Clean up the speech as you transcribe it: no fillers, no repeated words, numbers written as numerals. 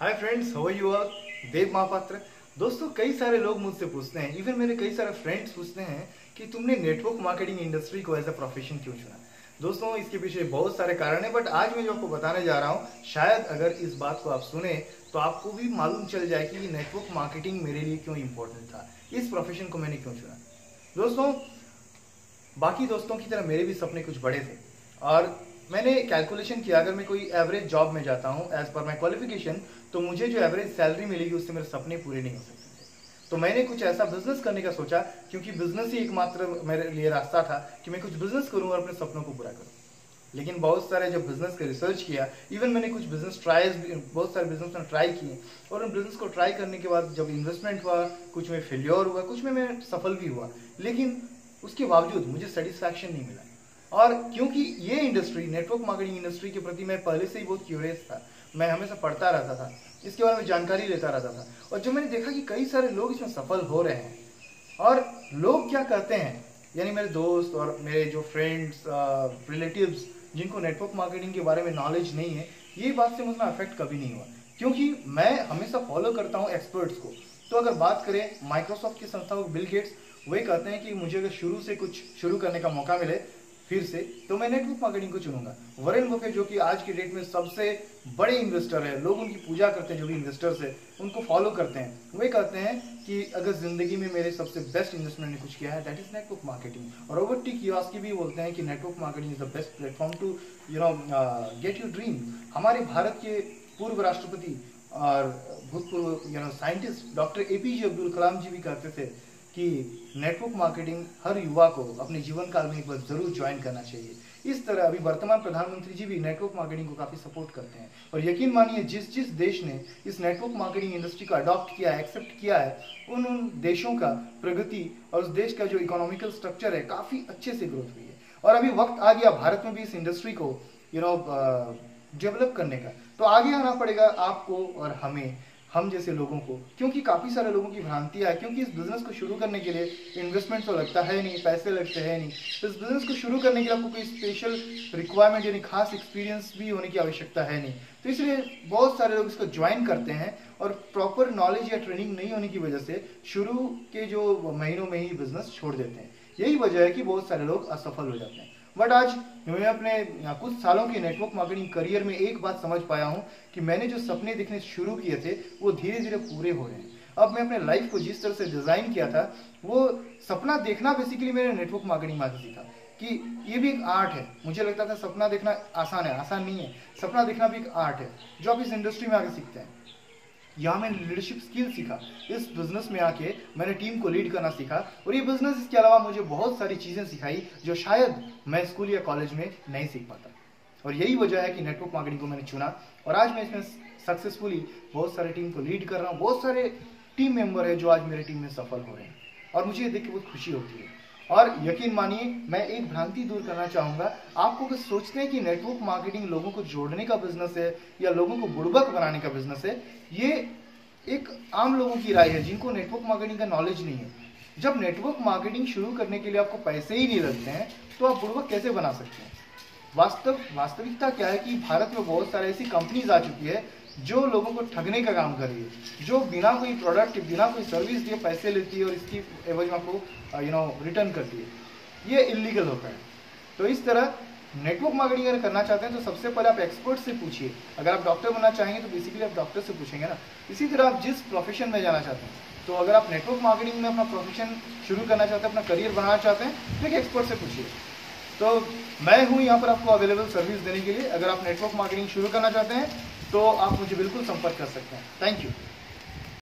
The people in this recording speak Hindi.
Hi friends, how are you all? Dev Mahapatra. दोस्तों, कई सारे लोग मुझसे पूछते हैं, इवन मेरे कई सारे फ्रेंड्स पूछते हैं कि तुमने नेटवर्क मार्केटिंग इंडस्ट्री को एज अ प्रोफेशन क्यों चुना। दोस्तों, इसके पीछे बहुत सारे कारण हैं, बट आज मैं जो आपको बताने जा रहा हूँ, शायद अगर इस बात को आप सुने तो आपको भी मालूम चल जाए कि नेटवर्क मार्केटिंग मेरे लिए क्यों इंपॉर्टेंट था, इस प्रोफेशन को मैंने क्यों चुना। दोस्तों, बाकी दोस्तों की तरह मेरे भी सपने कुछ बड़े थे और मैंने कैलकुलेशन किया, अगर मैं कोई एवरेज जॉब में जाता हूँ एज पर माई क्वालिफिकेशन, तो मुझे जो एवरेज सैलरी मिलेगी उससे मेरे सपने पूरे नहीं हो सकते थे। तो मैंने कुछ ऐसा बिजनेस करने का सोचा, क्योंकि बिजनेस ही एकमात्र मेरे लिए रास्ता था कि मैं कुछ बिजनेस करूँ और अपने सपनों को पूरा करूँ। लेकिन बहुत सारे जब बिजनेस का रिसर्च किया, इवन मैंने कुछ बिजनेस ट्रायल्स, बहुत सारे बिजनेस मैंने ट्राई किए, और उन बिजनेस को ट्राई करने के बाद जब इन्वेस्टमेंट हुआ, कुछ में फेल्योर हुआ, कुछ में मैं सफल भी हुआ, लेकिन उसके बावजूद मुझे सेटिस्फैक्शन नहीं मिला। और क्योंकि ये इंडस्ट्री, नेटवर्क मार्केटिंग इंडस्ट्री के प्रति मैं पहले से ही बहुत क्यूरियस था, मैं हमेशा पढ़ता रहता था, इसके बारे में जानकारी लेता रहता था, और जब मैंने देखा कि कई सारे लोग इसमें सफल हो रहे हैं, और लोग क्या करते हैं, यानी मेरे दोस्त और मेरे जो फ्रेंड्स, रिलेटिव्स जिनको नेटवर्क मार्केटिंग के बारे में नॉलेज नहीं है, ये बात से मुझे अफेक्ट कभी नहीं हुआ, क्योंकि मैं हमेशा फॉलो करता हूँ एक्सपर्ट्स को। तो अगर बात करें माइक्रोसॉफ्ट के संस्थापक बिल गेट्स, वही कहते हैं कि मुझे अगर शुरू से कुछ शुरू करने का मौका मिले फिर से, तो मैं नेटवर्क मार्केटिंग को चुनूंगा। वॉरेन बफेट, जो कि आज की डेट में सबसे बड़े इन्वेस्टर है, लोग उनकी पूजा करते हैं, जो भी इन्वेस्टर्स है उनको फॉलो करते हैं, वे कहते हैं कि अगर जिंदगी में मेरे सबसे बेस्ट इन्वेस्टमेंट ने कुछ किया है, दैट इज नेटवर्क मार्केटिंग। और रॉबर्ट टी कियोसाकी भी बोलते हैं कि network marketing is the best platform to get your dream. हमारे भारत के पूर्व राष्ट्रपति और भूतपूर्व scientist doctor APJ Abdul Kalam ji भी कहते थे कि नेटवर्क मार्केटिंग हर युवा को अपने जीवन काल में एक बार जरूर ज्वाइन करना चाहिए। इस तरह अभी वर्तमान प्रधानमंत्री जी भी नेटवर्क मार्केटिंग को काफी सपोर्ट करते हैं, और यकीन मानिए जिस जिस देश ने इस नेटवर्क मार्केटिंग इंडस्ट्री को अडॉप्ट किया है, एक्सेप्ट किया है, उन देशों का प्रगति और उस देश का जो इकोनॉमिकल स्ट्रक्चर है, काफी अच्छे से ग्रोथ हुई है। और अभी वक्त आ गया भारत में भी इस इंडस्ट्री को डेवलप करने का। तो आगे आना पड़ेगा आपको और हमें, हम जैसे लोगों को, क्योंकि काफी सारे लोगों की भ्रांतियां है, क्योंकि इस बिजनेस को शुरू करने के लिए इन्वेस्टमेंट तो लगता है नहीं, पैसे लगते हैं नहीं। तो इस बिजनेस को शुरू करने के लिए आपको कोई स्पेशल रिक्वायरमेंट यानी खास एक्सपीरियंस भी होने की आवश्यकता है नहीं। तो इसलिए बहुत सारे लोग इसको ज्वाइन करते हैं, और प्रॉपर नॉलेज या ट्रेनिंग नहीं होने की वजह से शुरू के जो महीनों में ही बिजनेस छोड़ देते हैं। यही वजह है कि बहुत सारे लोग असफल हो जाते हैं। बट आज मैं अपने कुछ सालों के नेटवर्क मार्केटिंग करियर में एक बात समझ पाया हूं कि मैंने जो सपने देखने शुरू किए थे वो धीरे धीरे पूरे हो रहे हैं। अब मैं अपने लाइफ को जिस तरह से डिजाइन किया था, वो सपना देखना बेसिकली मैंने नेटवर्क मार्केटिंग में सीखा कि ये भी एक आर्ट है। मुझे लगता था सपना देखना आसान है, आसान नहीं है। सपना देखना भी एक आर्ट है जो आप इस इंडस्ट्री में आगे सीखते हैं। यहाँ मैंने लीडरशिप स्किल सीखा, इस बिजनेस में आके मैंने टीम को लीड करना सीखा, और ये बिजनेस इसके अलावा मुझे बहुत सारी चीजें सिखाई जो शायद मैं स्कूल या कॉलेज में नहीं सीख पाता। और यही वजह है कि नेटवर्क मार्केटिंग को मैंने चुना, और आज मैं इसमें सक्सेसफुली बहुत सारे टीम को लीड कर रहा हूँ। बहुत सारे टीम मेंबर है जो आज मेरे टीम में सफल हो रहे हैं, और मुझे ये देख के बहुत खुशी होती है। और यकीन मानिए, मैं एक भ्रांति दूर करना चाहूंगा, आपको अगर सोचते हैं कि नेटवर्क मार्केटिंग लोगों को जोड़ने का बिजनेस है या लोगों को बुड़बक बनाने का बिजनेस है, ये एक आम लोगों की राय है जिनको नेटवर्क मार्केटिंग का नॉलेज नहीं है। जब नेटवर्क मार्केटिंग शुरू करने के लिए आपको पैसे ही नहीं लगते हैं, तो आप बुड़बक कैसे बना सकते हैं? वास्तविकता क्या है कि भारत में बहुत सारे ऐसी कंपनीज आ चुकी है जो लोगों को ठगने का काम कर रही है, जो बिना कोई प्रोडक्ट, बिना कोई सर्विस दिए पैसे लेती है और इसकी एवज में आपको रिटर्न करती है। ये इलीगल होता है। तो इस तरह नेटवर्क मार्केटिंग अगर करना चाहते हैं तो सबसे पहले आप एक्सपर्ट से पूछिए। अगर आप डॉक्टर बनना चाहेंगे तो बेसिकली आप डॉक्टर से पूछेंगे ना। इसी तरह आप जिस प्रोफेशन में जाना चाहते हैं, तो अगर आप नेटवर्क मार्केटिंग में अपना प्रोफेशन शुरू करना चाहते हैं, अपना करियर बनाना चाहते हैं, तो एक एक्सपर्ट से पूछिए। तो मैं हूँ यहाँ पर आपको अवेलेबल सर्विस देने के लिए। अगर आप नेटवर्क मार्केटिंग शुरू करना चाहते हैं तो आप मुझे बिल्कुल संपर्क कर सकते हैं। Thank you.